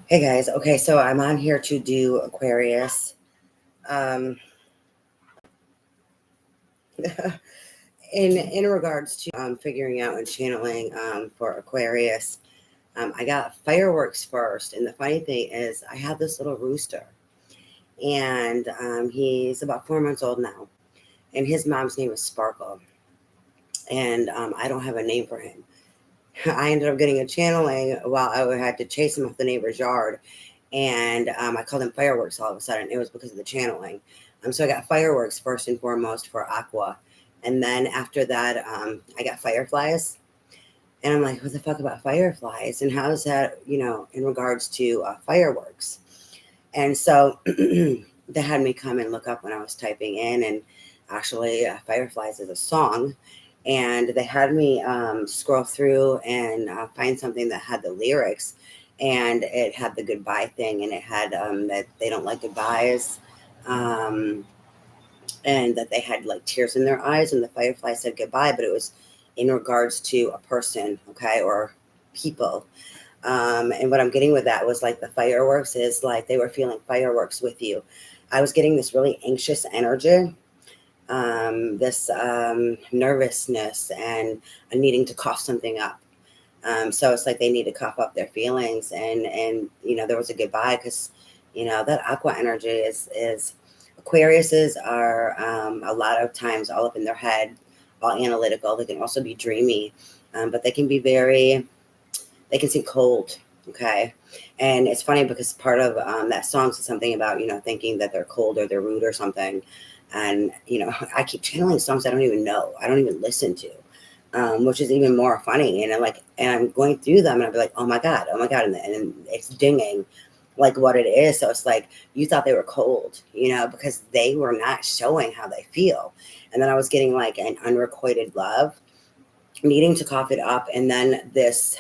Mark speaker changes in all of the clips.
Speaker 1: Hey guys, okay, so I'm on here to do Aquarius. Um, in regards to figuring out and channeling for Aquarius, I got fireworks first, and the funny thing is, I have this little rooster, and he's about 4 months old now, and his mom's name is Sparkle, and I don't have a name for him. I ended up getting a channeling while I had to chase him off the neighbor's yard, and I called him Fireworks all of a sudden. It was because of the channeling. So I got Fireworks first and foremost for Aqua, and then after that, I got Fireflies. And I'm like, what the fuck about Fireflies? And how is that, in regards to fireworks? And so they had me come and look up when I was typing in, and actually, Fireflies is a song. And they had me scroll through and find something that had the lyrics, and it had the goodbye thing, and it had that they don't like goodbyes, um, and that they had like tears in their eyes, and the firefly said goodbye, but it was in regards to a person, okay, or people. And what I'm getting with that was like the fireworks is like they were feeling fireworks with you. I was getting this really anxious energy, this nervousness, and needing to cough something up. So it's like they need to cough up their feelings, and there was a goodbye because that aqua energy is Aquariuses are a lot of times all up in their head, all analytical. They can also be dreamy, but they can seem cold. Okay. And it's funny because part of that song says something about, thinking that they're cold or they're rude or something. And, I keep channeling songs I don't even know. I don't even listen to, which is even more funny. And I'm going through them and I'll be like, oh my God, oh my God. And it's dinging like what it is. So it's like, you thought they were cold, because they were not showing how they feel. And then I was getting like an unrequited love, needing to cough it up. And then this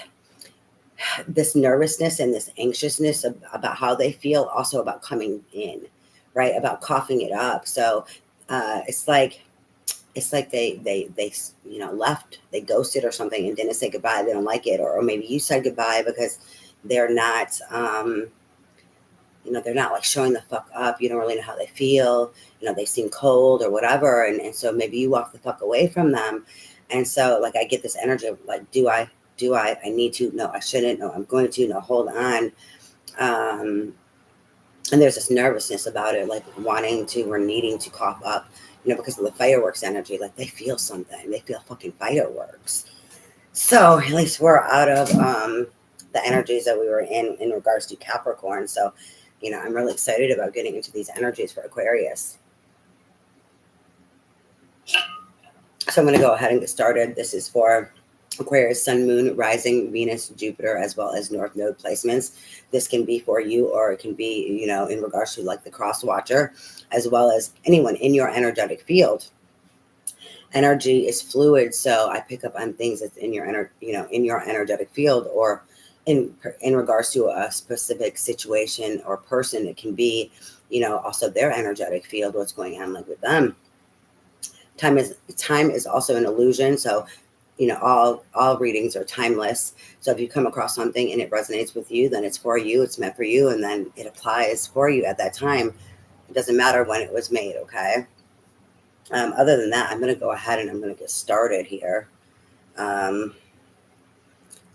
Speaker 1: nervousness and this anxiousness about how they feel, also about coming in, right? About coughing it up. So it's like they left, they ghosted or something and didn't say goodbye. They don't like it, or maybe you said goodbye because they're not they're not like showing the fuck up. You don't really know how they feel. They seem cold or whatever, and so maybe you walk the fuck away from them. And so like I get this energy of like, do I need to? No, I shouldn't. No, I'm going to. No, hold on. um and there's this nervousness about it, like wanting to or needing to cough up, because of the fireworks energy. Like they feel something, they feel fucking fireworks. So at least we're out of the energies that we were in regards to Capricorn. So I'm really excited about getting into these energies for Aquarius. So I'm going to go ahead and get started. This is for Aquarius, Sun, Moon, Rising, Venus, Jupiter, as well as North Node placements. This can be for you, or it can be, in regards to like the cross watcher, as well as anyone in your energetic field. Energy is fluid, so I pick up on things that's in your in your energetic field, or in regards to a specific situation or person. It can be, also their energetic field, what's going on like with them. Time is also an illusion. So all readings are timeless. So if you come across something and it resonates with you, then it's for you, it's meant for you, and then it applies for you at that time. It doesn't matter when it was made. Okay. Other than that, I'm going to go ahead and I'm going to get started here.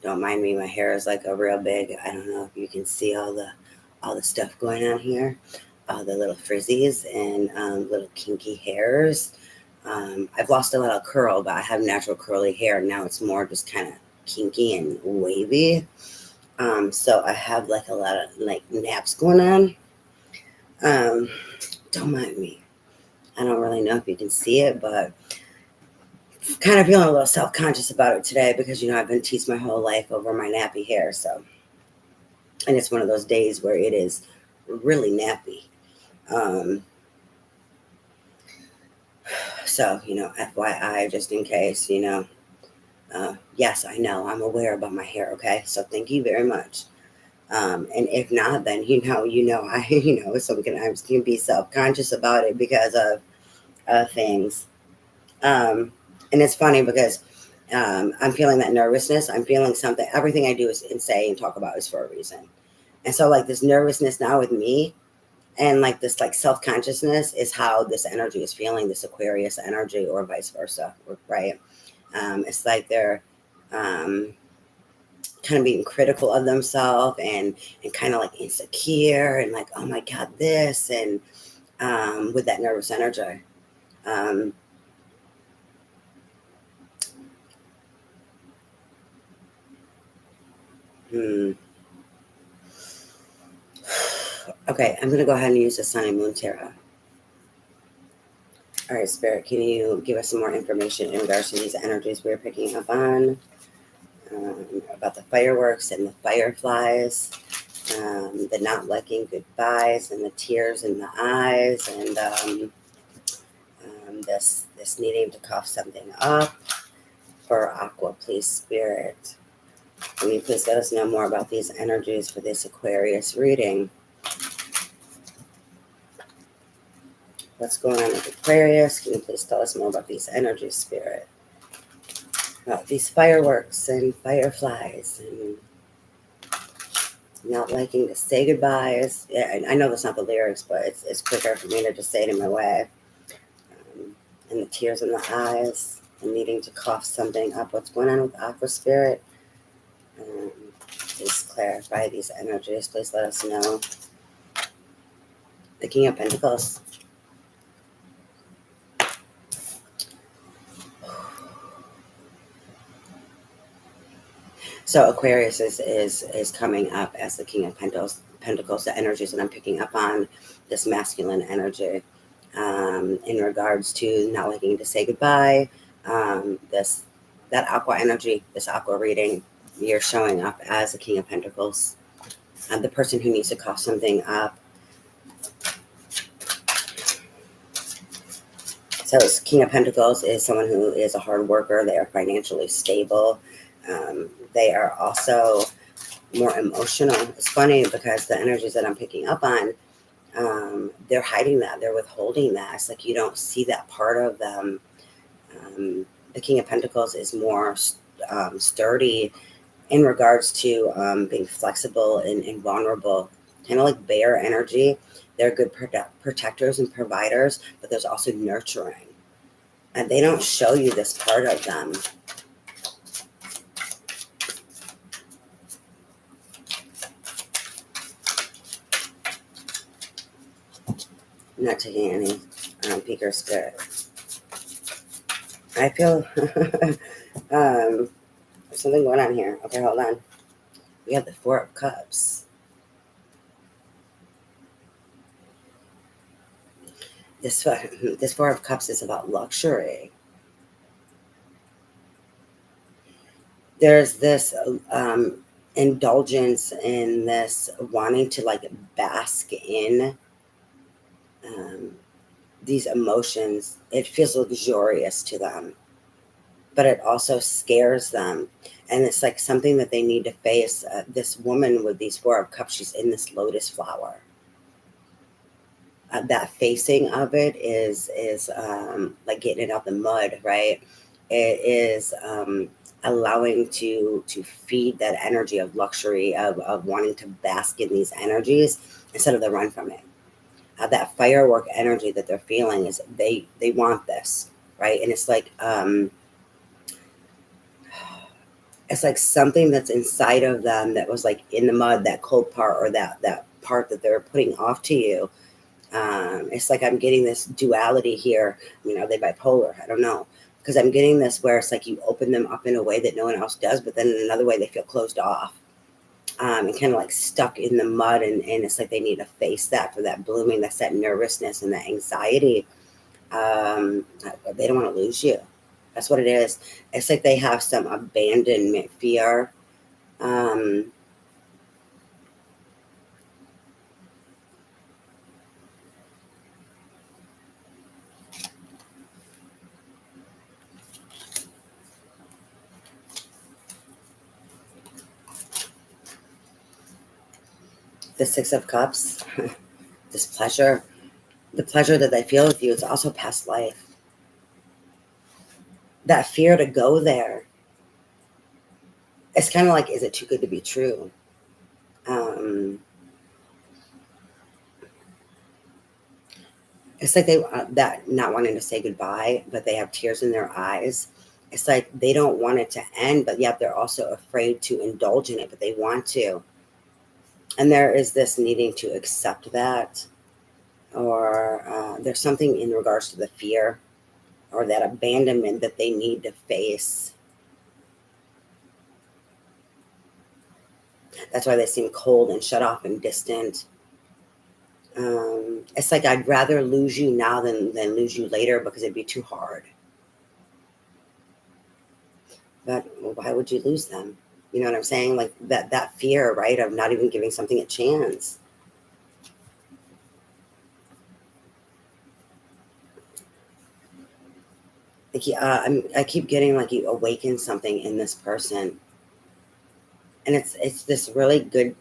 Speaker 1: Don't mind me, my hair is like a real big, I don't know if you can see all the stuff going on here, all the little frizzies and little kinky hairs. I've lost a lot of curl, but I have natural curly hair. Now it's more just kind of kinky and wavy. So I have like a lot of like naps going on. Don't mind me. I don't really know if you can see it, but kind of feeling a little self-conscious about it today because, I've been teased my whole life over my nappy hair. So, and it's one of those days where it is really nappy. So, FYI, just in case, yes, I know, I'm aware about my hair. Okay. So thank you very much. And if not, then, so I can be self-conscious about it because of things. And it's funny because I'm feeling that nervousness. I'm feeling something. Everything I do is and say and talk about is for a reason. And so like this nervousness now with me and like this like self-consciousness is how this energy is feeling, this Aquarius energy, or vice versa, right? It's like they're kind of being critical of themselves and kind of like insecure and like, oh my God, this, and with that nervous energy. Um, hmm. Okay, I'm going to go ahead and use the Sun and Moon Tarot. All right, Spirit, can you give us some more information in regards to these energies we're picking up on? About the fireworks and the fireflies, the not liking goodbyes and the tears in the eyes, and this needing to cough something up for Aqua, please, Spirit. Can you please let us know more about these energies for this Aquarius reading? What's going on with Aquarius? Can you please tell us more about these energies, Spirit? About these fireworks and fireflies and not liking to say goodbyes. Yeah, I know that's not the lyrics, but it's quicker for me to just say it in my way. And the tears in the eyes and needing to cough something up. What's going on with Aqua, Spirit? Please clarify these energies. Please let us know. The King of Pentacles. So Aquarius is coming up as the King of Pentacles, the energies that I'm picking up on, this masculine energy, in regards to not liking to say goodbye, that Aqua energy, this Aqua reading, you're showing up as the King of Pentacles, the person who needs to cough something up. So this King of Pentacles is someone who is a hard worker. They are financially stable. They are also more emotional. It's funny because the energies that I'm picking up on, they're hiding that. They're withholding that. It's like you don't see that part of them. The King of Pentacles is more sturdy in regards to being flexible and vulnerable, kind of like bear energy. They're good protectors and providers, but there's also nurturing. And they don't show you this part of them. I'm not taking any Peaker Spirit. I feel there's something going on here. Okay, hold on. We have the Four of Cups. This Four of Cups is about luxury. There's this indulgence in this wanting to like bask in these emotions. It feels luxurious to them, but it also scares them. And it's like something that they need to face. This woman with these Four of Cups, she's in this lotus flower. That facing of it is like getting it out the mud, right? It is allowing to feed that energy of luxury, of wanting to bask in these energies instead of the run from it. That firework energy that they're feeling is they want this, right? And it's like something that's inside of them that was like in the mud, that cold part, or that part that they're putting off to you. It's like I'm getting this duality here. I mean, are they bipolar? I don't know. Because I'm getting this where it's like you open them up in a way that no one else does, but then in another way they feel closed off, and kind of like stuck in the mud. And it's like they need to face that for that blooming. That's that nervousness and that anxiety. They don't want to lose you. That's what it is. It's like they have some abandonment fear. The Six of Cups, this pleasure, the pleasure that they feel with you is also past life. That fear to go there. It's kind of like, is it too good to be true? It's like they that not wanting to say goodbye, but they have tears in their eyes. It's like they don't want it to end, but yet they're also afraid to indulge in it, but they want to. And there is this needing to accept that, or there's something in regards to the fear or that abandonment that they need to face. That's why they seem cold and shut off and distant. It's like I'd rather lose you now than lose you later because it'd be too hard. But why would you lose them? You know what I'm saying? Like that fear, right, of not even giving something a chance. Like I keep getting like you awaken something in this person, and it's this really good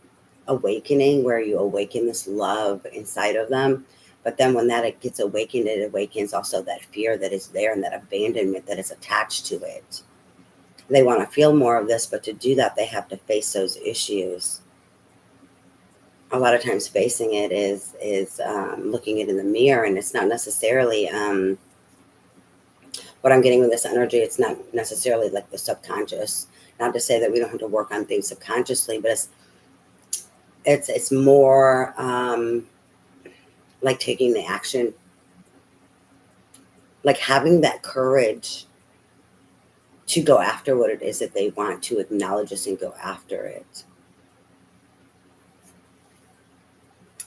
Speaker 1: awakening where you awaken this love inside of them. But then when that it gets awakened, it awakens also that fear that is there and that abandonment that is attached to it. They want to feel more of this, but to do that, they have to face those issues. A lot of times, facing it is looking it in the mirror, and it's not necessarily what I'm getting with this energy. It's not necessarily like the subconscious. Not to say that we don't have to work on things subconsciously, but it's more like taking the action, like having that courage to go after what it is that they want, to acknowledge this and go after it.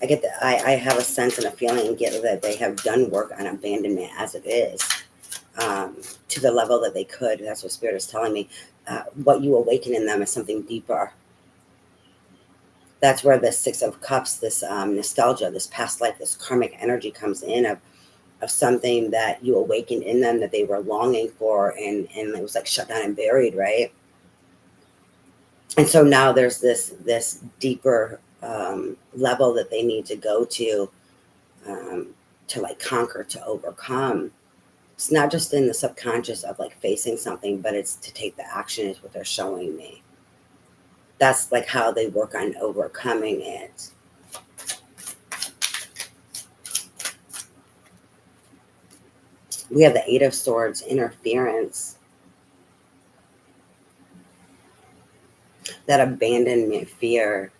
Speaker 1: I get that. I have a sense and a feeling and get that they have done work on abandonment as it is, to the level that they could. That's what Spirit is telling me. What you awaken in them is something deeper. That's where the Six of Cups, this nostalgia, this past life, this karmic energy comes in of something that you awakened in them that they were longing for, and it was like shut down and buried, right? And so now there's this deeper level that they need to go to like conquer, to overcome. It's not just in the subconscious of like facing something, but it's to take the action is what they're showing me. That's like how they work on overcoming it. We have the Eight of Swords, interference. That abandonment fear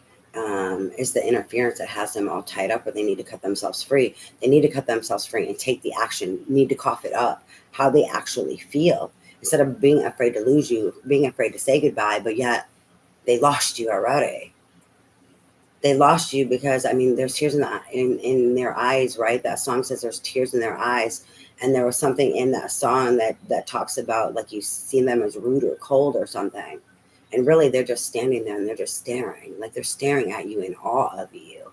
Speaker 1: is the interference that has them all tied up, where they need to cut themselves free. They need to cut themselves free and take the action, need to cough it up, how they actually feel. Instead of being afraid to lose you, being afraid to say goodbye, but yet they lost you already. They lost you because, I mean, there's tears in their eyes, right? That song says there's tears in their eyes. And there was something in that song that talks about like you see them as rude or cold or something. And really, they're just standing there and they're just staring. Like they're staring at you in awe of you.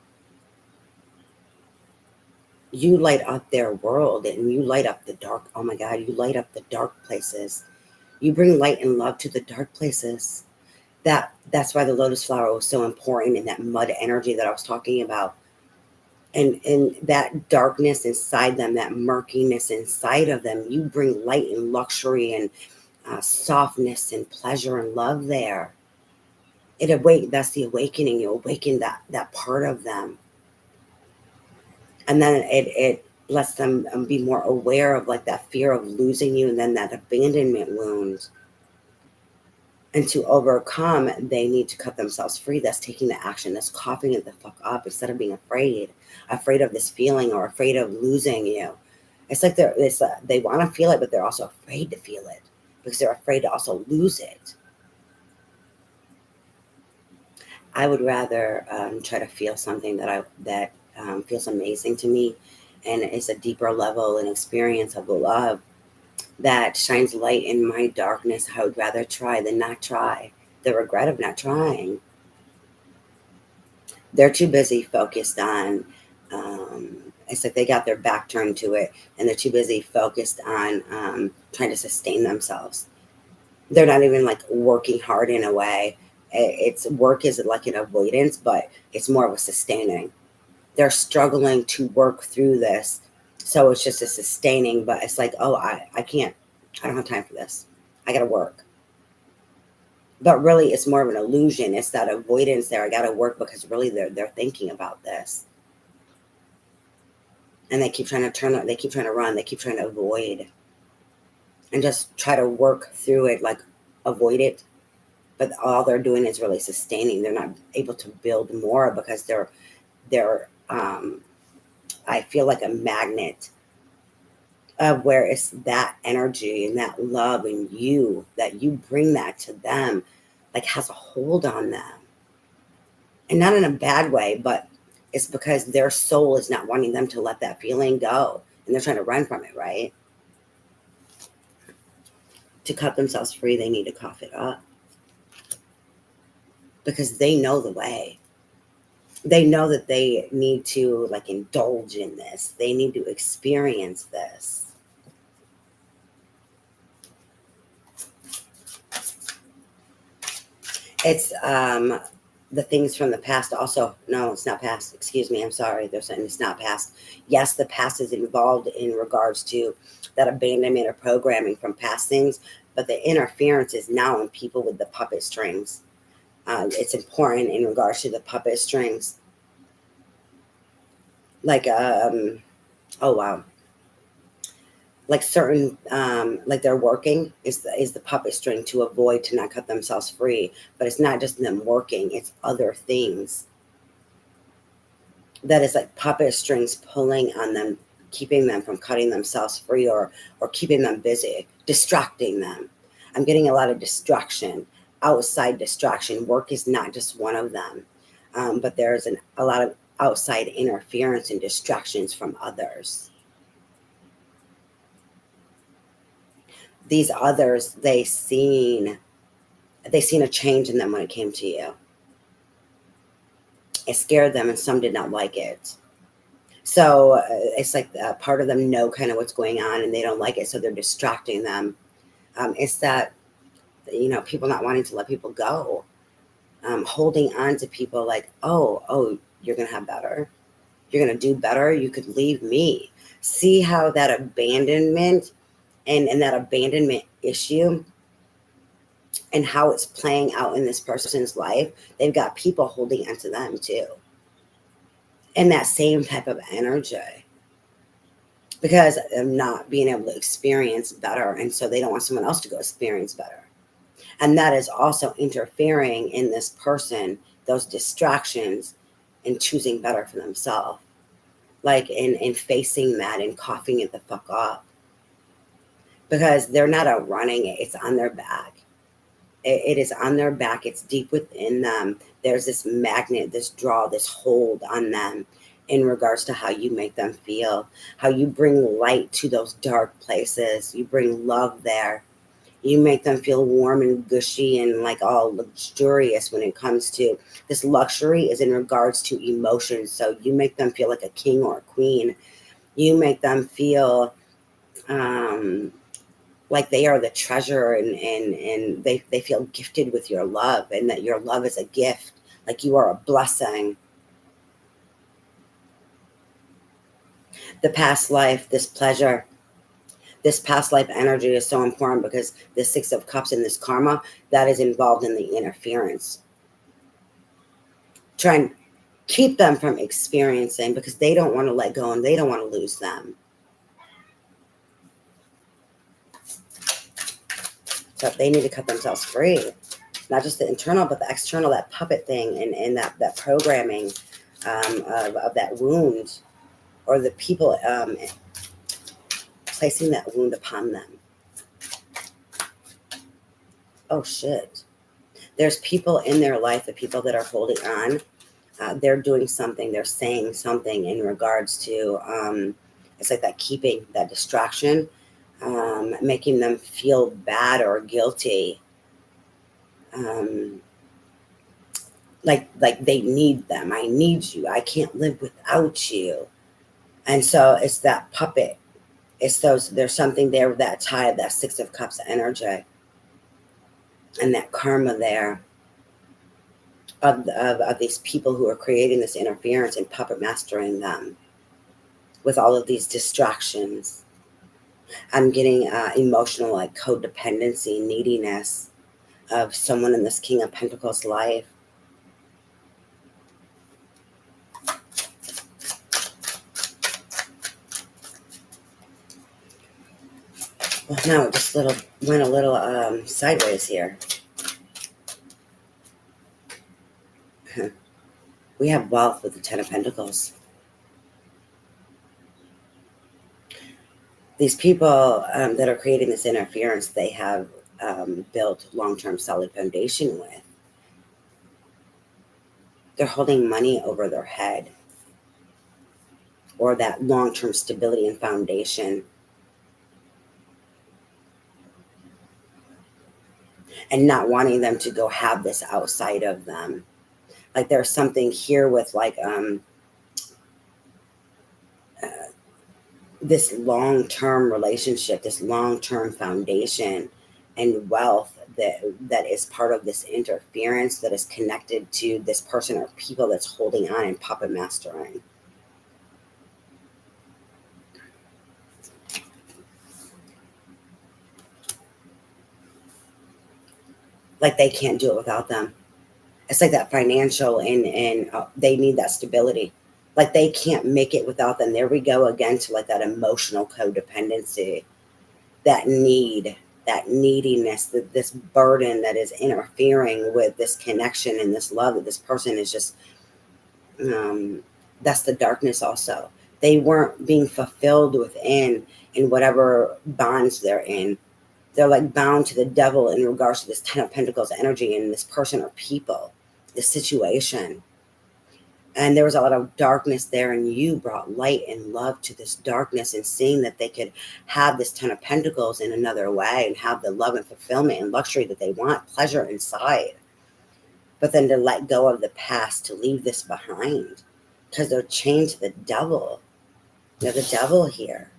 Speaker 1: You light up their world and you light up the dark. Oh my God, you light up the dark places. You bring light and love to the dark places. That's why the lotus flower was so important in that mud energy that I was talking about. And that darkness inside them, that murkiness inside of them, you bring light and luxury and softness and pleasure and love there. That's the awakening. You awaken that part of them, and then it lets them be more aware of like that fear of losing you, and then that abandonment wound. And to overcome, they need to cut themselves free. That's taking the action. That's coughing it the fuck up instead of being afraid of this feeling or afraid of losing you. It's like they want to feel it, but they're also afraid to feel it because they're afraid to also lose it. I would rather try to feel something that feels amazing to me, and it's a deeper level and experience of the love that shines light in my darkness. I would rather try than not try. The regret of not trying. They're too busy focused on. It's like they got their back turned to it, and they're too busy focused on trying to sustain themselves. They're not even like working hard in a way. It's work is like an avoidance, but it's more of a sustaining. They're struggling to work through this, so it's just a sustaining. But it's like, oh, I can't. I don't have time for this. I got to work. But really, it's more of an illusion. It's that avoidance there. I got to work because really they're thinking about this. And they keep trying to turn, they keep trying to run, they keep trying to avoid and just try to work through it, like avoid it. But all they're doing is really sustaining. They're not able to build more because they're I feel like a magnet of where it's that energy and that love in you, that you bring that to them, like has a hold on them. And not in a bad way, but it's because their soul is not wanting them to let that feeling go. And they're trying to run from it, right? To cut themselves free, they need to cough it up. Because they know the way. They know that they need to like indulge in this. They need to experience this. It's the things from the past also. No, it's not past. Excuse me. I'm sorry. They're saying it's not past. Yes, the past is involved in regards to that abandonment or programming from past things, but the interference is now in people with the puppet strings. It's important in regards to the puppet strings. Like, oh wow. Like certain, like they're working is the puppet string to avoid to not cut themselves free. But it's not just them working; it's other things that is like puppet strings pulling on them, keeping them from cutting themselves free or keeping them busy, distracting them. I'm getting a lot of distraction, outside distraction. Work is not just one of them, but there's a lot of outside interference and distractions from others. These others, they seen a change in them when it came to you. It scared them, and some did not like it. So it's like part of them know kind of what's going on, and they don't like it, so they're distracting them. It's that people not wanting to let people go, holding on to people like, oh, you're gonna have better, you're gonna do better. You could leave me. See how that abandonment and that abandonment issue and how it's playing out in this person's life. They've got people holding onto them too, and that same type of energy because of not being able to experience better, and so they don't want someone else to go experience better, and that is also interfering in this person, those distractions, and choosing better for themselves, like in facing that and coughing it the fuck up because they're not outrunning it, it's on their back. It is on their back. It's deep within them. There's this magnet, this draw, this hold on them in regards to how you make them feel, how you bring light to those dark places. You bring love there. You make them feel warm and gushy and like all luxurious when it comes to this. Luxury is in regards to emotions. So you make them feel like a king or a queen. You make them feel like they are the treasure, and they feel gifted with your love, and that your love is a gift, like you are a blessing. The past life, this pleasure, this past life energy is so important because the Six of Cups and this karma that is involved in the interference. Try and keep them from experiencing because they don't want to let go and they don't want to lose them. So they need to cut themselves free. Not just the internal, but the external, that puppet thing and that programming of that wound, or the people placing that wound upon them. Oh, shit. There's people in their life, the people that are holding on, they're doing something, they're saying something in regards to, it's like that keeping, that distraction, making them feel bad or guilty. Like they need them. I need you. I can't live without you. And so it's that puppet. It's those, there's something there with that tie of that Six of Cups energy and that karma there of these people who are creating this interference and puppet mastering them with all of these distractions. I'm getting emotional, like codependency, neediness of someone in this King of Pentacles life. Well, no, it just went a little sideways here. We have wealth with the Ten of Pentacles. These people that are creating this interference, they have built long-term solid foundation with. They're holding money over their head, or that long-term stability and foundation, and not wanting them to go have this outside of them. Like there's something here with like this long-term relationship, this long-term foundation and wealth that is part of this interference that is connected to this person or people that's holding on and puppet mastering. Like they can't do it without them. It's like that financial and they need that stability. Like they can't make it without them. There we go again to like that emotional codependency, that need, that neediness, this burden that is interfering with this connection and this love that this person is just, that's the darkness also. They weren't being fulfilled within in whatever bonds they're in. They're like bound to the devil in regards to this Ten of Pentacles energy and this person or people, this situation. And there was a lot of darkness there, and you brought light and love to this darkness and seeing that they could have this Ten of Pentacles in another way and have the love and fulfillment and luxury that they want, pleasure inside. But then to let go of the past, to leave this behind, because they're chained to the devil. They're the devil here.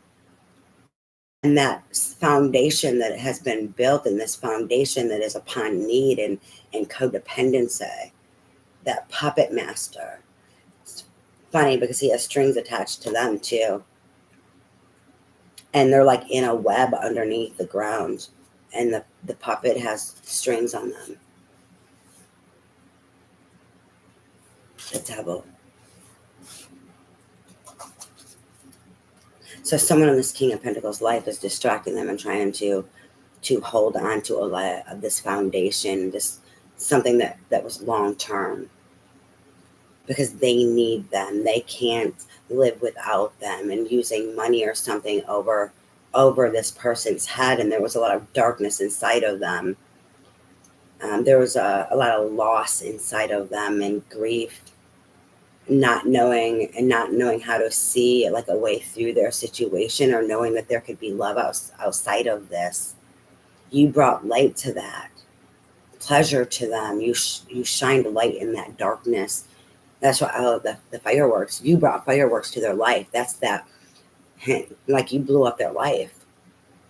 Speaker 1: And that foundation that has been built, and this foundation that is upon need and codependency, that puppet master. It's funny because he has strings attached to them too. And they're like in a web underneath the ground. And the puppet has strings on them. The devil. So someone in this King of Pentacles life is distracting them and trying to hold on to this foundation, this something that was long term, because they need them. They can't live without them, and using money or something over this person's head. And there was a lot of darkness inside of them. There was a lot of loss inside of them and grief, not knowing how to see like a way through their situation, or knowing that there could be love outside of this. You brought light to that, pleasure to them. You shined light in that darkness. That's why I love the fireworks. You brought fireworks to their life. That's that, like you blew up their life.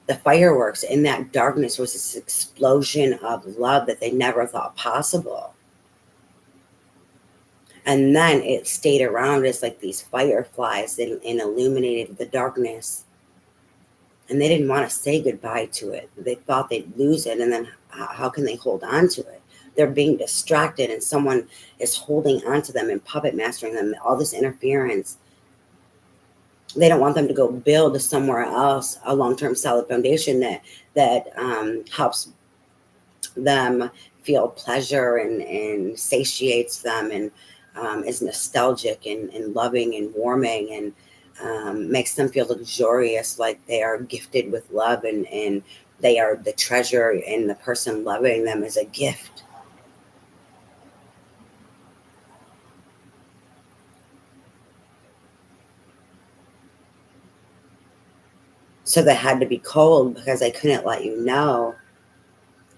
Speaker 1: The fireworks in that darkness was this explosion of love that they never thought possible. And then it stayed around as like these fireflies and illuminated the darkness. And they didn't want to say goodbye to it. They thought they'd lose it. And then how can they hold on to it? They're being distracted, and someone is holding on to them and puppet mastering them. All this interference. They don't want them to go build somewhere else a long-term solid foundation that helps them feel pleasure and satiates them and is nostalgic and loving and warming and makes them feel luxurious, like they are gifted with love and they are the treasure, and the person loving them is a gift. So they had to be cold because they couldn't let you know.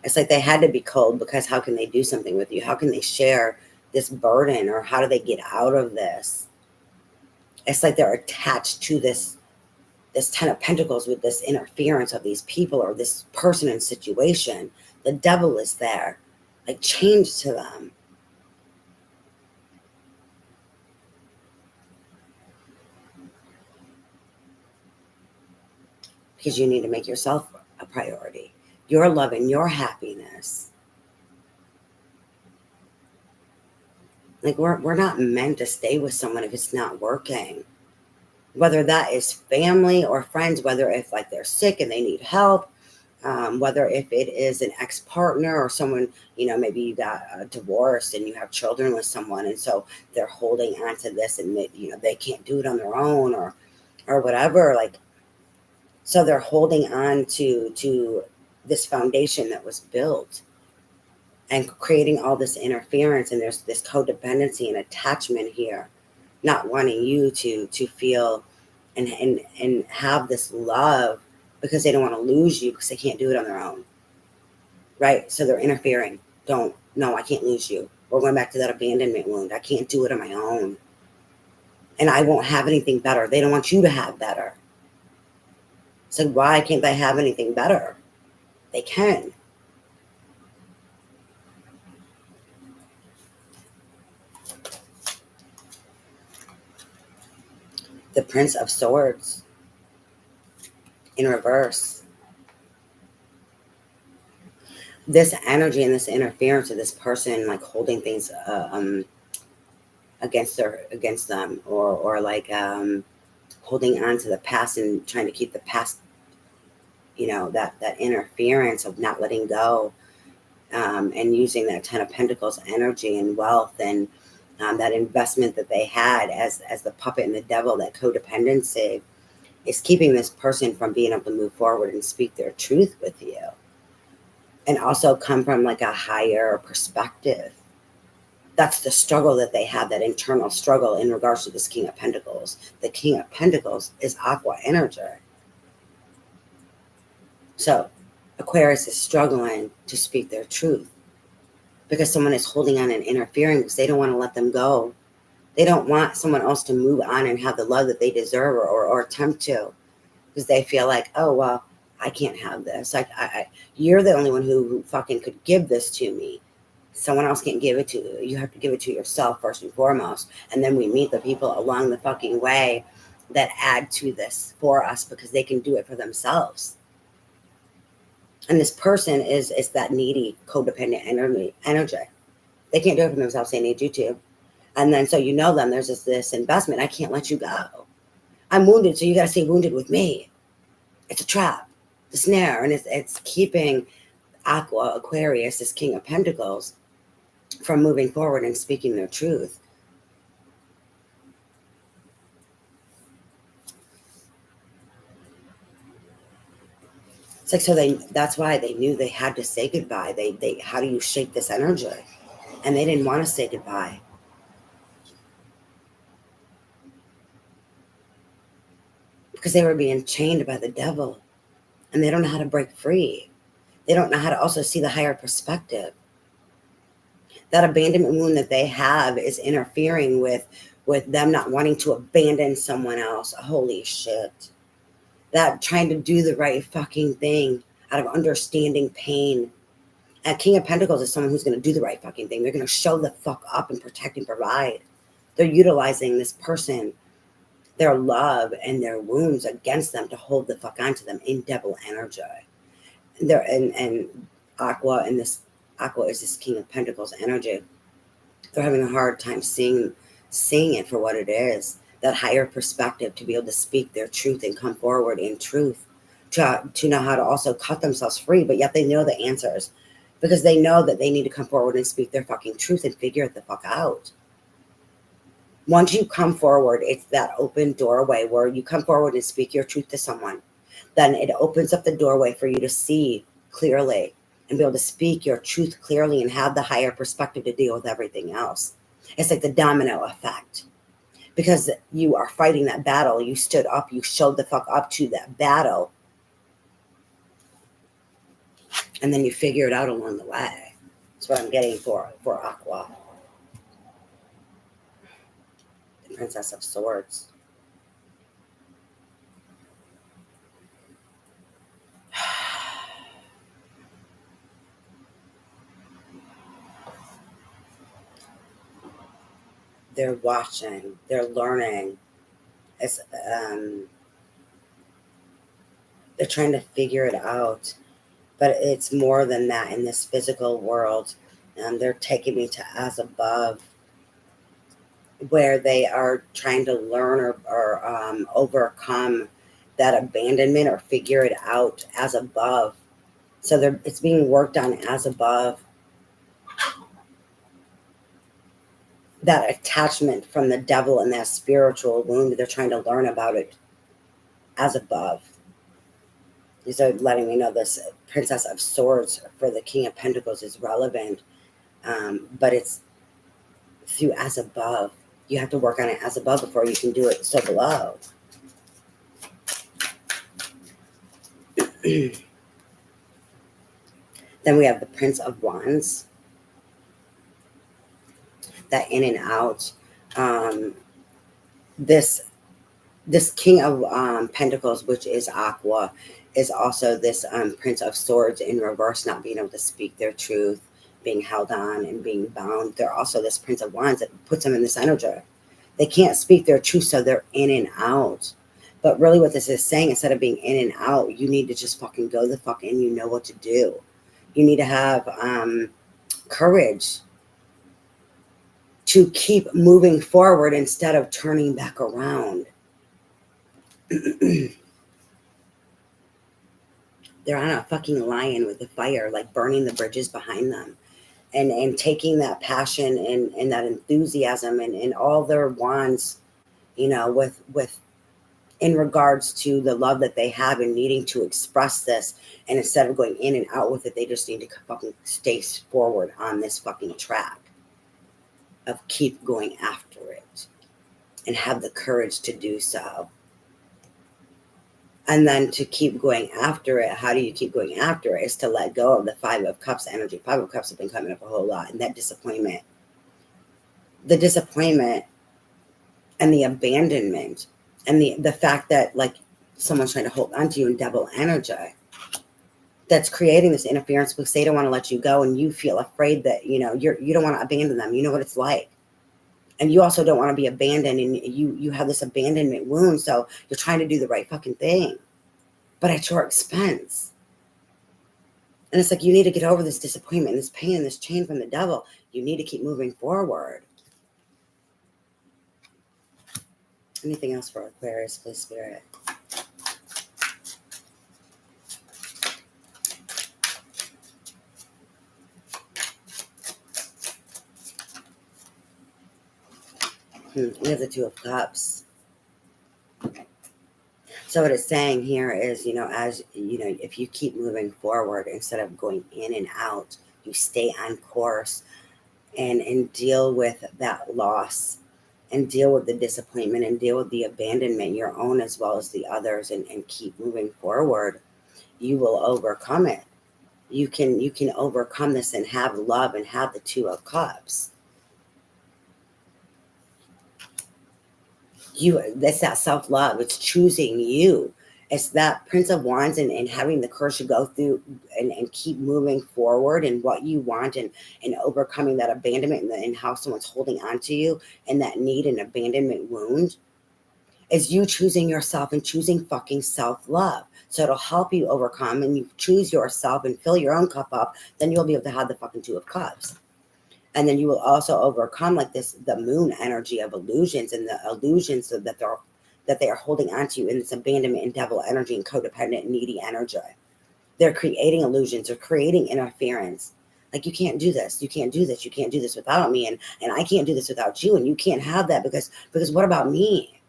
Speaker 1: It's like they had to be cold because how can they do something with you? How can they share this burden, or how do they get out of this? It's like they're attached to this Ten of Pentacles with this interference of these people or this person and situation. The devil is there, like chained to them. Because you need to make yourself a priority. Your love and your happiness. Like we're not meant to stay with someone if it's not working. whether that is family or friends, whether if like they're sick and they need help, whether if it is an ex-partner or someone, maybe you got divorced and you have children with someone, and so they're holding on to this, and they can't do it on their own, or whatever, like, so they're holding on to this foundation that was built and creating all this interference, and there's this codependency and attachment here, not wanting you to feel and have this love, because they don't want to lose you because they can't do it on their own, right? So they're interfering. No, I can't lose you. We're going back to that abandonment wound. I can't do it on my own, and I won't have anything better. They don't want you to have better. So why can't they have anything better? They can. The Prince of Swords in reverse. This energy and this interference of this person, like holding things against them, or like holding on to the past and trying to keep the past, that interference of not letting go, and using that Ten of Pentacles energy and wealth, and that investment that they had as the puppet and the devil, that codependency, is keeping this person from being able to move forward and speak their truth with you, and also come from like a higher perspective. That's the struggle that they have, that internal struggle in regards to this King of Pentacles. The King of Pentacles is aqua energy. So Aquarius is struggling to speak their truth because someone is holding on and interfering because they don't want to let them go. They don't want someone else to move on and have the love that they deserve, or attempt to, because they feel like, oh, well, I can't have this. Like, you're the only one who fucking could give this to me. Someone else can't give it to you. You have to give it to yourself first and foremost. And then we meet the people along the fucking way that add to this for us because they can do it for themselves. And this person is that needy, codependent energy. They can't do it for themselves. They need you to. And then so them, there's this investment. I can't let you go. I'm wounded, so you got to stay wounded with me. It's a trap, the snare, and it's keeping Aquarius, this King of Pentacles, from moving forward and speaking their truth. It's like, so that's why they knew they had to say goodbye. They how do you shake this energy? And they didn't want to say goodbye. Because they were being chained by the devil. And they don't know how to break free. They don't know how to also see the higher perspective. That abandonment wound that they have is interfering with them not wanting to abandon someone else. Holy shit. That trying to do the right fucking thing out of understanding pain. A King of Pentacles is someone who's going to do the right fucking thing. They're going to show the fuck up and protect and provide. They're utilizing this person, their love and their wounds against them to hold the fuck onto them in devil energy. And Aqua is this King of Pentacles energy. They're having a hard time seeing it for what it is. That higher perspective, to be able to speak their truth and come forward in truth, to know how to also cut themselves free, but yet they know the answers because they know that they need to come forward and speak their fucking truth and figure it the fuck out. Once you come forward, it's that open doorway where you come forward and speak your truth to someone. Then it opens up the doorway for you to see clearly and be able to speak your truth clearly and have the higher perspective to deal with everything else. It's like the domino effect. Because you are fighting that battle, you stood up, you showed the fuck up to that battle, and then you figure it out along the way. That's what I'm getting for Aqua. The Princess of Swords. They're watching, they're learning. It's, they're trying to figure it out. But it's more than that in this physical world. They're taking me to as above. where they are trying to learn or overcome that abandonment or figure it out as above. So it's being worked on as above. That attachment from the devil and that spiritual wound, they're trying to learn about it as above. These are letting me know this Princess of Swords for the King of Pentacles is relevant, but it's through as above. You have to work on it as above before you can do it so below. Then we have the Prince of Wands. That in and out. This King of Pentacles, which is Aqua, is also this Prince of Swords in reverse, not being able to speak their truth, being held on and being bound. They're also this Prince of Wands that puts them in this energy. They can't speak their truth, so they're in and out. But really what this is saying, instead of being in and out, you need to just fucking go the fuck in. You know what to do. You need to have courage to keep moving forward instead of turning back around. They're on a fucking lion with the fire, like burning the bridges behind them. And taking that passion and that enthusiasm and all their wands, you know, with in regards to the love that they have and needing to express this. And instead of going in and out with it, they just need to fucking stay forward on this fucking track of keep going after it and have the courage to do so. And then to keep going after it, how do you keep going after it? Is to let go of the Five of Cups energy. Five of Cups have been coming up a whole lot. And that disappointment. The disappointment and the abandonment and the fact that like someone's trying to hold on to you in devil energy. That's creating this interference because they don't want to let you go and you feel afraid that, you know, you don't want to abandon them. You know what it's like. And you also don't want to be abandoned and you have this abandonment wound. So you're trying to do the right fucking thing, but at your expense. And it's like, you need to get over this disappointment, this pain, this chain from the devil. You need to keep moving forward. Anything else for Aquarius, please, Spirit? We have the Two of Cups. So what it's saying here is, you know, as you know, if you keep moving forward instead of going in and out, you stay on course and deal with that loss and deal with the disappointment and deal with the abandonment, your own as well as the others, and keep moving forward, you will overcome it. You can overcome this and have love and have the Two of Cups. That's that self-love. It's choosing you. It's that Prince of Wands and having the courage to go through and keep moving forward and what you want and overcoming that abandonment and how someone's holding on to you and that need and abandonment wound is you choosing yourself and choosing fucking self-love. So it'll help you overcome, and you choose yourself and fill your own cup up, then you'll be able to have the fucking Two of Cups. And then you will also overcome like this, the moon energy of illusions and the illusions that they are holding onto you in this abandonment and devil energy and codependent, needy energy. They're creating illusions or creating interference. Like, you can't do this. You can't do this. You can't do this without me. And I can't do this without you. And you can't have that because what about me?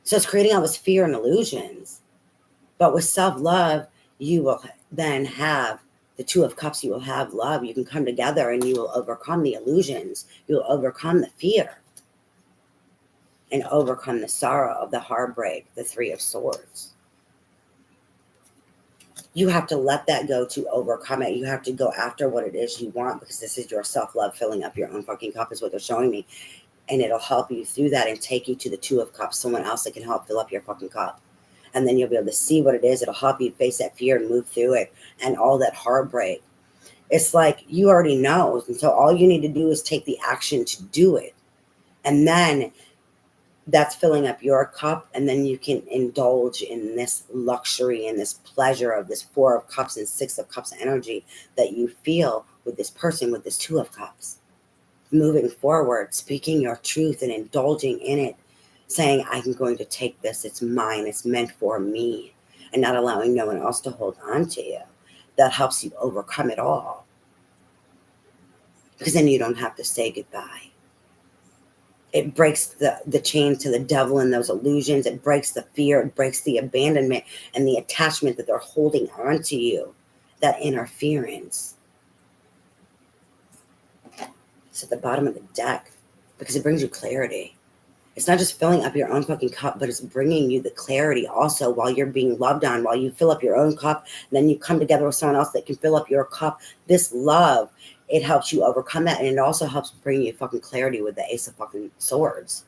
Speaker 1: So it's creating all this fear and illusions. But with self-love, you will then have the Two of Cups. You will have love. You can come together and you will overcome the illusions. You will overcome the fear and overcome the sorrow of the heartbreak, the Three of Swords. You have to let that go to overcome it. You have to go after what it is you want, because this is your self-love filling up your own fucking cup is what they're showing me. And it'll help you through that and take you to the Two of Cups, someone else that can help fill up your fucking cup. And then you'll be able to see what it is. It'll help you face that fear and move through it and all that heartbreak. It's like you already know. And so all you need to do is take the action to do it. And then that's filling up your cup. And then you can indulge in this luxury and this pleasure of this Four of Cups and Six of Cups energy that you feel with this person, with this Two of Cups. moving forward, speaking your truth and indulging in it, saying, I'm going to take this, it's mine, it's meant for me, and not allowing no one else to hold on to you. That helps you overcome it all. Because then you don't have to say goodbye. It breaks the chain to the devil and those illusions. It breaks the fear. It breaks the abandonment and the attachment that they're holding on to you, that interference. It's at the bottom of the deck because it brings you clarity. It's not just filling up your own fucking cup, but it's bringing you the clarity also while you're being loved on, while you fill up your own cup, and then you come together with someone else that can fill up your cup. This love, it helps you overcome that, and it also helps bring you fucking clarity with the Ace of fucking Swords.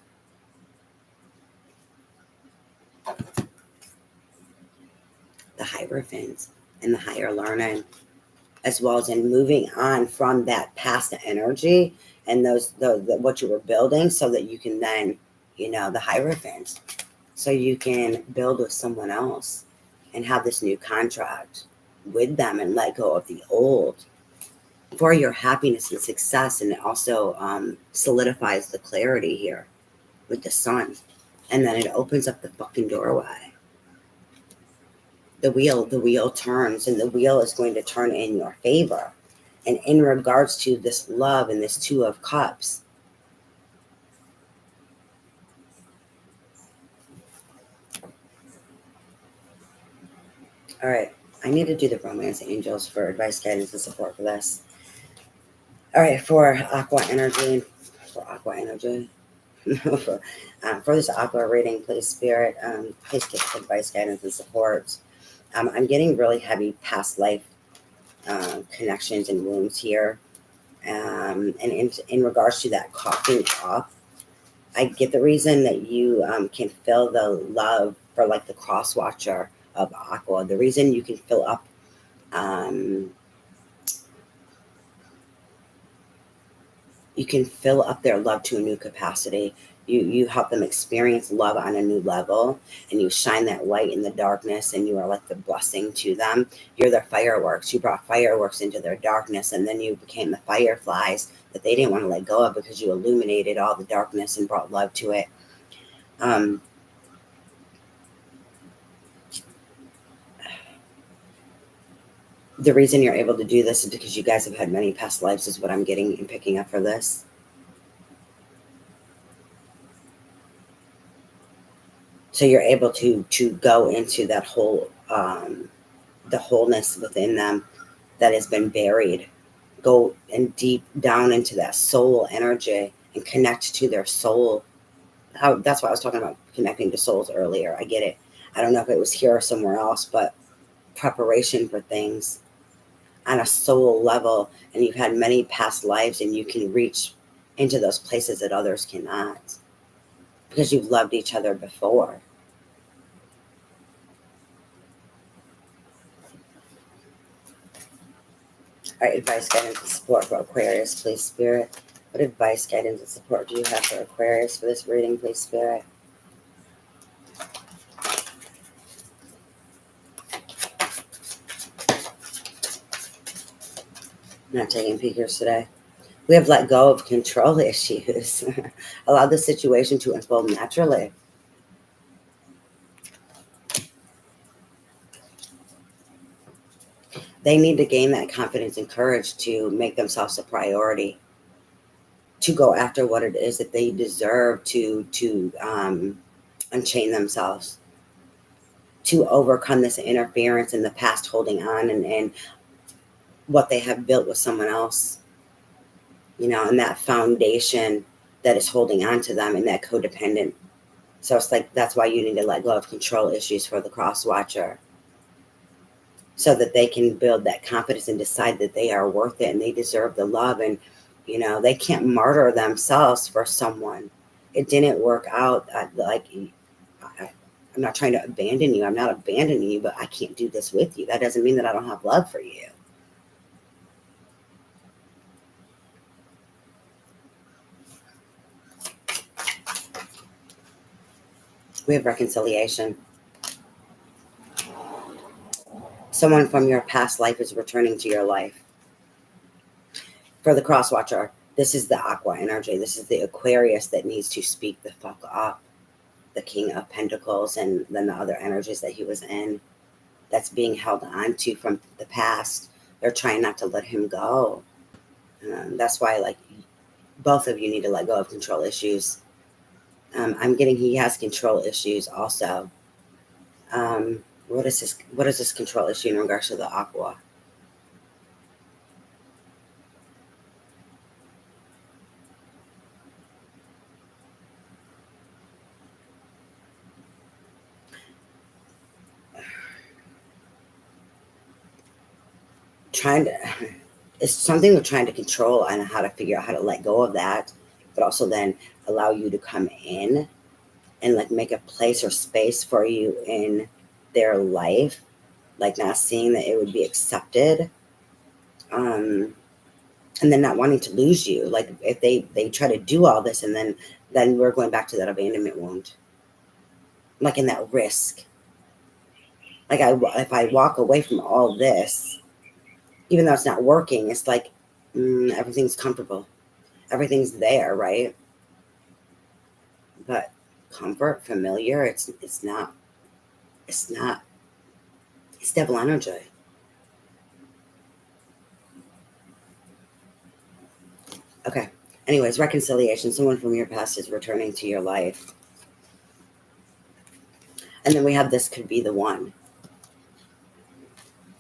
Speaker 1: The Hierophant and the higher learning, as well as in moving on from that past energy and what you were building, so that you can then, the Hierophant, so you can build with someone else and have this new contract with them and let go of the old for your happiness and success. And it also solidifies the clarity here with the Sun, and then it opens up the fucking doorway. The wheel turns, and the wheel is going to turn in your favor. And in regards to this love and this Two of Cups, all right, I need to do the romance angels for advice, guidance, and support for this. All right, for Aqua energy, for this Aqua reading, please, Spirit, please give advice, guidance, and support. I'm getting really heavy past life connections and wounds here. And in regards to that coughing up, I get the reason that you can feel the love for like the cross watcher of Aqua. The reason you can fill up their love to a new capacity. You help them experience love on a new level, and you shine that light in the darkness, and you are like the blessing to them. You're their fireworks. You brought fireworks into their darkness, and then you became the fireflies that they didn't want to let go of, because you illuminated all the darkness and brought love to it. The reason you're able to do this is because you guys have had many past lives, is what I'm getting and picking up for this. So you're able to go into that whole, the wholeness within them that has been buried. Go and deep down into that soul energy and connect to their soul. That's why I was talking about connecting to souls earlier. I get it. I don't know if it was here or somewhere else, but preparation for things on a soul level. And you've had many past lives, and you can reach into those places that others cannot, because you've loved each other before. All right, advice, guidance, and support for Aquarius, please, Spirit. What advice, guidance, and support do you have for Aquarius for this reading, please, Spirit? I'm not taking peekers today. We have let go of control issues. Allow the situation to unfold naturally. They need to gain that confidence and courage to make themselves a priority, to go after what it is that they deserve, to unchain themselves, to overcome this interference in the past, holding on, and what they have built with someone else, and that foundation that is holding on to them, and that codependent. So it's like, that's why you need to let go of control issues for the cross watcher, so that they can build that confidence and decide that they are worth it and they deserve the love. And, they can't martyr themselves for someone. It didn't work out. I'm not trying to abandon you. I'm not abandoning you, but I can't do this with you. That doesn't mean that I don't have love for you. We have reconciliation. Someone from your past life is returning to your life. For the cross watcher, This is the Aqua energy. This is the Aquarius that needs to speak the fuck up. The King of Pentacles, and then the other energies that he was in, that's being held on to from the past. They're trying not to let him go. That's why, like, both of you need to let go of control issues. I'm getting he has control issues also. What is this control issue in regards to the Aqua? Trying to, it's something with trying to control and how to figure out how to let go of that, but also then allow you to come in and like make a place or space for you in their life, like not seeing that it would be accepted, and then not wanting to lose you. Like if they try to do all this, and then we're going back to that abandonment wound, like in that risk. Like if I walk away from all this, even though it's not working, it's like everything's comfortable, everything's there, right? But comfort, familiar, it's not, it's not, it's devil energy. Okay. Anyways, reconciliation. Someone from your past is returning to your life. And then we have this could be the one.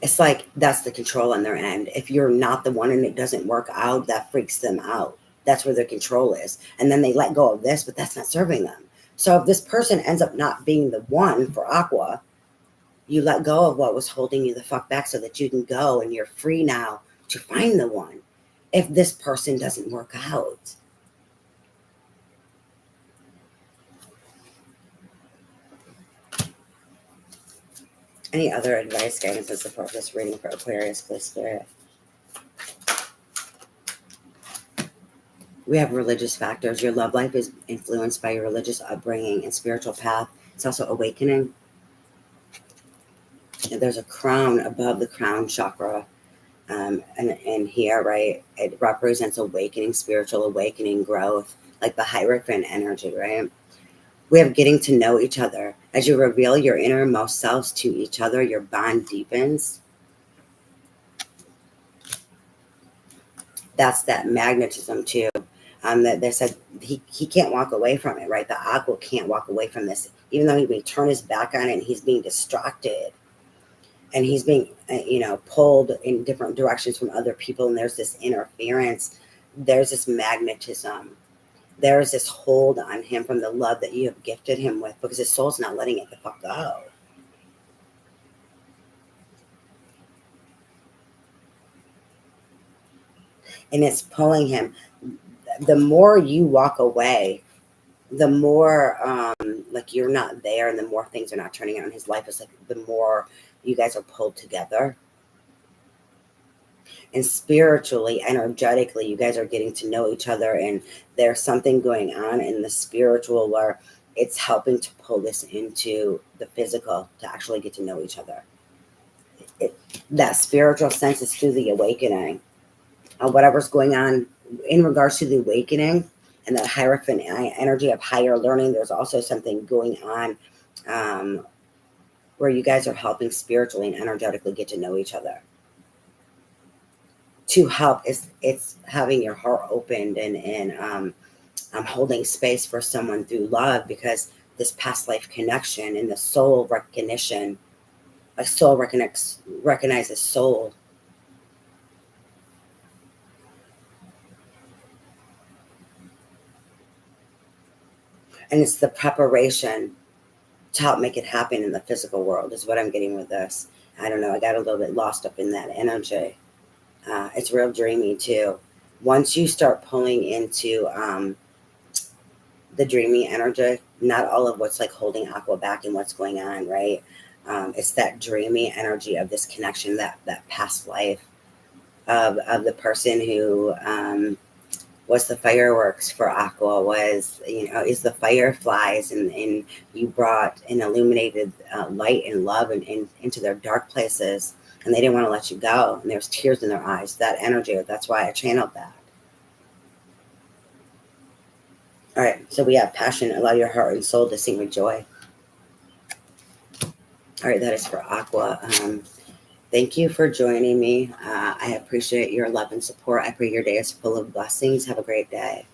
Speaker 1: It's like that's the control on their end. If you're not the one and it doesn't work out, that freaks them out. That's where their control is. And then they let go of this, but that's not serving them. So if this person ends up not being the one for Aqua, you let go of what was holding you the fuck back so that you can go and you're free now to find the one. If this person doesn't work out. Any other advice, guidance, and support for this reading for Aquarius, please, Spirit? We have religious factors. Your love life is influenced by your religious upbringing and spiritual path. It's also awakening. And there's a crown above the crown chakra. And here, right, it represents awakening, spiritual awakening, growth, like the Hierophant energy, right? We have getting to know each other. As you reveal your innermost selves to each other, your bond deepens. That's that magnetism too. That they said he can't walk away from it, right? The Aqua can't walk away from this, even though he may turn his back on it and he's being distracted. And he's being, pulled in different directions from other people. And there's this interference. There's this magnetism. There's this hold on him from the love that you have gifted him with, because his soul's not letting it the fuck go. And it's pulling him. The more you walk away, the more like you're not there, and the more things are not turning out in his life. It's like the more you guys are pulled together. And spiritually, energetically, you guys are getting to know each other, and there's something going on in the spiritual where it's helping to pull this into the physical to actually get to know each other. That spiritual sense is through the awakening. Whatever's going on in regards to the awakening and that Hierophant energy of higher learning, there's also something going on where you guys are helping spiritually and energetically get to know each other. To help is it's having your heart opened and holding space for someone through love, because this past life connection and the soul recognition, a soul recognizes soul. And it's the preparation to help make it happen in the physical world is what I'm getting with this. I don't know. I got a little bit lost up in that energy. It's real dreamy too. Once you start pulling into the dreamy energy, not all of what's like holding Aqua back and what's going on, right? It's that dreamy energy of this connection, that past life of the person who was the fireworks for Aqua, was, is the Fireflies, and you brought an illuminated light and love into their dark places, and they didn't want to let you go, and there's tears in their eyes. That energy, that's why I channeled that. All right, so we have passion. Allow your heart and soul to sing with joy. All right, that is for Aqua. Thank you for joining me. I appreciate your love and support. I pray your day is full of blessings. Have a great day.